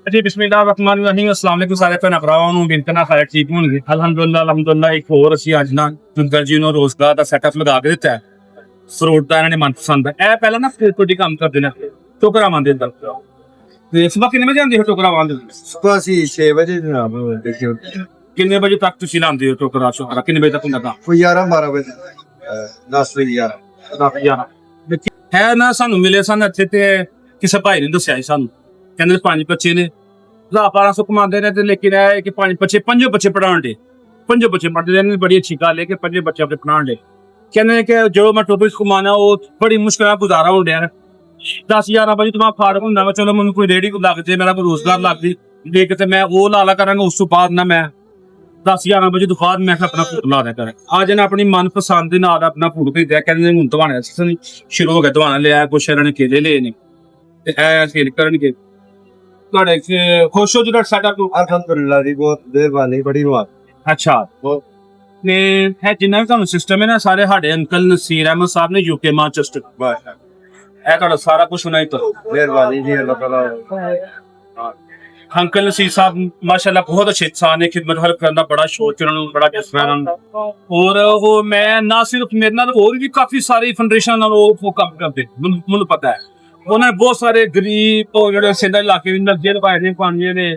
जी बिस्मिल्लाहिर्रहमानिर्रहीम अस्सलाम वालेकुम सारे भैन भरावां ਨੂੰ ਬਿੰਤਨਾ ਸਾਰੇ ਠੀਕ ਹੋਣਗੇ ਅਲਹਮਦੁਲਿਲਾ ਇੱਕ ਹੋਰ ਅਸੀਂ ਅੱਜ ਨਾ ਜੁੰਦਰ ਜੀ ਨੂੰ ਰੋਜ਼ਗਾਰ ਦਾ ਸੈਟਅਪ ਲਗਾ ਕੇ ਦਿੱਤਾ ਫਰੂਟ ਦਾ ਇਹਨਾਂ ਨੇ ਮਨਪਸੰਦ ਹੈ ਇਹ ਪਹਿਲਾਂ ਨਾ ਫਰੀਦਕੋਟ ਕੰਮ ਕਰਦੇ ਨੇ ਟੋਕਰਾ ਮੰਦੇ ਅੰਦਰ ਤੇ ਸਵੇਰ ਕਿੰਨੇ ਵਜੇ ਆਉਂਦੇ ਹੋ ਟੋਕਰਾ ਮੰਦੇ ਸੁਬਹ ਅਸੀਂ 6 ਵਜੇ ਜਨਾਬ ਦੇਖਿਓ ਕਿੰਨੇ ਵਜੇ ਤੱਕ ਤੁਸੀਂ ਲਾਉਂਦੇ ਹੋ ਟੋਕਰਾ ਸ਼ੋਕਰਾ ਕਿੰਨੇ ਵਜੇ ਤੱਕ ਹੁੰਦਾ ਕੰਮ ਕੋਈ 11-12 ਵਜੇ 10 ਵਜੇ 11 ਹੈ ਨਾ ਸਾਨੂੰ ਮਿਲੇ ਸਨ ਇੱਥੇ ਤੇ ਕਿਸੇ ਭਾਈ ਨੇ ਦੱਸਿਆ ਸੀ ਸਾਨੂੰ ਕਹਿੰਦੇ 5 ਬੱਚੇ ਨੇ 1200 ਕਮਾਉਂਦੇ ਨੇ ਤੇ ਲੇਕਿਨ ਇਹ ਕਿ 5 ਬੱਚੇ ਪੜਾਉਣ ਦੇ 5 ਬੱਚੇ ਪੜ੍ਹਦੇ ਨੇ ਬੜੀ ਅੱਛੀ ਗੱਲ ਹੈ ਕਿ 5 ਬੱਚੇ ਆਪਣੇ ਪੜਾਉਣ ਦੇ ਕਹਿੰਦੇ ਕਿ ਜੋ ਮੈਂ ਟੋਪਿਕ ਕਮਾਣਾ ਉਹ ਬੜੀ ਮੁਸ਼ਕਿਲ ਨਾਲ ਗੁਜ਼ਾਰਾ ਹੋਣ ਡਿਆ 10-11 ਵਜੇ ਤੋਂ ਫਾਰਗ ਹੁੰਦਾ ਵਾ ਚਲੋ ਮੈਨੂੰ ਕੋਈ ਰੇੜੀ ਲੱਗ ਜੇ ਮੇਰਾ ਕੋਈ ਰੋਜ਼ਗਾਰ ਲੱਗ ਜੇ ਦੇਖ ਤੇ ਮੈਂ ਉਹ ਲਾ ਕਰਾਂਗਾ ਉਸ ਤੋਂ ਬਾਅਦ ਨਾ ਮੈਂ 10-11 ਵਜੇ ਤੋਂ ਬਾਅਦ ਮੈਂ ਆਪਣਾ ਫੂਡ ਲਾ ਦਿਆ ਕਰਾਂ ਅੱਜ ਨਾ ਆਪਣੀ ਮਨਪਸੰਦ ਦੇ ਨਾਲ ਆਪਣਾ ਫੂਡ ਭੇਜਿਆ ਕਹਿੰਦੇ ਹੁਣ ਦਵਾਣਾ ਸ਼ੁਰੂ ਹੋ ਗਿਆ ਦਵਾਣਾ ਲਿਆ ਕੁਛ ਇਹਨਾਂ ਨੇ ਕੇਲੇ ਲਏ ਨੇ ਤੇ ਇਹ ਸੇਲ ਕਰਨਗੇ ਤੁਹਾਡੇ ਖੁਸ਼ ਹੋ ਜਿਹੜਾ ਸਾਡਾ ਅਲਹਮਦੁਲਿਲਾ ਦੀ ਬਹੁਤ ਮਿਹਰਬਾਨੀ ਬੜੀ ਰਵਾ ਅੱਛਾ ਨੇ ਹੈ ਜਿੰਨਾ ਵੀ ਤੁਹਾਨੂੰ ਸਿਸਟਮ ਹੈ ਨਾ ਸਾਰੇ ਸਾਡੇ ਅੰਕਲ ਨਸੀਰ ਅਹਿਮਦ ਸਾਹਿਬ ਨੇ ਯੂਕੇ ਮਾਂਚੈਸਟਰ ਇਹ ਤੁਹਾਡਾ ਸਾਰਾ ਕੁਝ ਸੁਣਾਈ ਤਾਂ ਮਿਹਰਬਾਨੀ ਜੀ ਅੱਲਾਹ ਤਾਲਾ अंकल नसीर साहब माशाल्लाह बहुत अच्छे इंसान है खिदमत हर करना बड़ा शौक है उन्होंने बड़ा जज्बा और वो मैं ना सिर्फ मेरे नाल और भी काफी सारी फाउंडेशन नाल वो काम करते मुझे पता है उन्होंने बहुत सारे गरीब और जो सिंध इलाके में नलजे लवाए ने पानी ने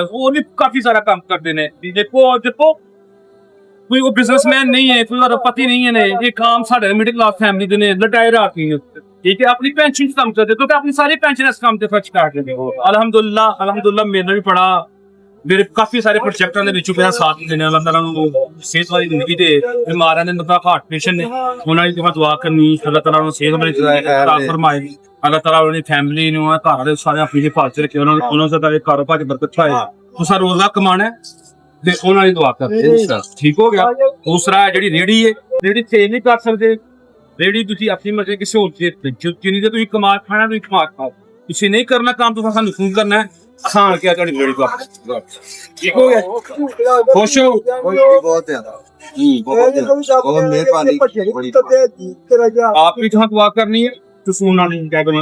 वो भी काफी सारा काम करते हैं देखो कोई वो बिजनेसमैन नहीं है कोई अरबपति नहीं है ये काम साढ़े मिडिल क्लास फैमिली दे ने लटाए रखी है ठीक है अपनी पेंशन काम करते तो अपनी सारी पेंशन इस काम से खर्च कर देते हो अल्हम्दुलिल्लाह मेरे भी बड़ा मेरे काफी सारे प्रोजेक्टां दे विच मेरा साथ देने वाला अंदर सेहत वाली जिंदगी दे बीमारां ने मतलब हार्ट पेशेंट ने उन्हां दी दुआ करनी अल्लाह ताला उन्हें सेहत वाली फरमाए अल्लाह ताला उन्हें फैमिली नु घर दे सारे अपनी हिफाजत रखे उन्हां दा कारोबार च बरकत पाए तुसा रोज़गार कमाना ते उन्हां दी दुआ कर ठीक हो गया दूसरा जेहड़ी रेहड़ी चेंज नहीं कर सकदे रेडी तुसी अपनी मर्जी किसी और जिन्नी दे तुसी कमा खाना तुसी कमा खाओ तुसी नहीं करना काम तो सानू फोन करना है आसान क्या तुहाडी रेडी को ठीक हो गया खुश हो बहुत ज्यादा बहुत मेहरबानी आप भी जहां दुआ करनी है तो सुनना नहीं क्या करना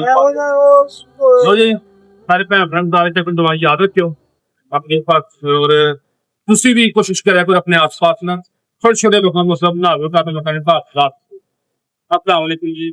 लो जी सारे भैन भरा दावे ते दुआ याद रखियो अपने पास और तुसी भी कोशिश करा करो अपने आस पास ना छोटे छोटे लोगों को सब ना लो ताकि लोगों ने बात अस्सलाम वालेकुम जी।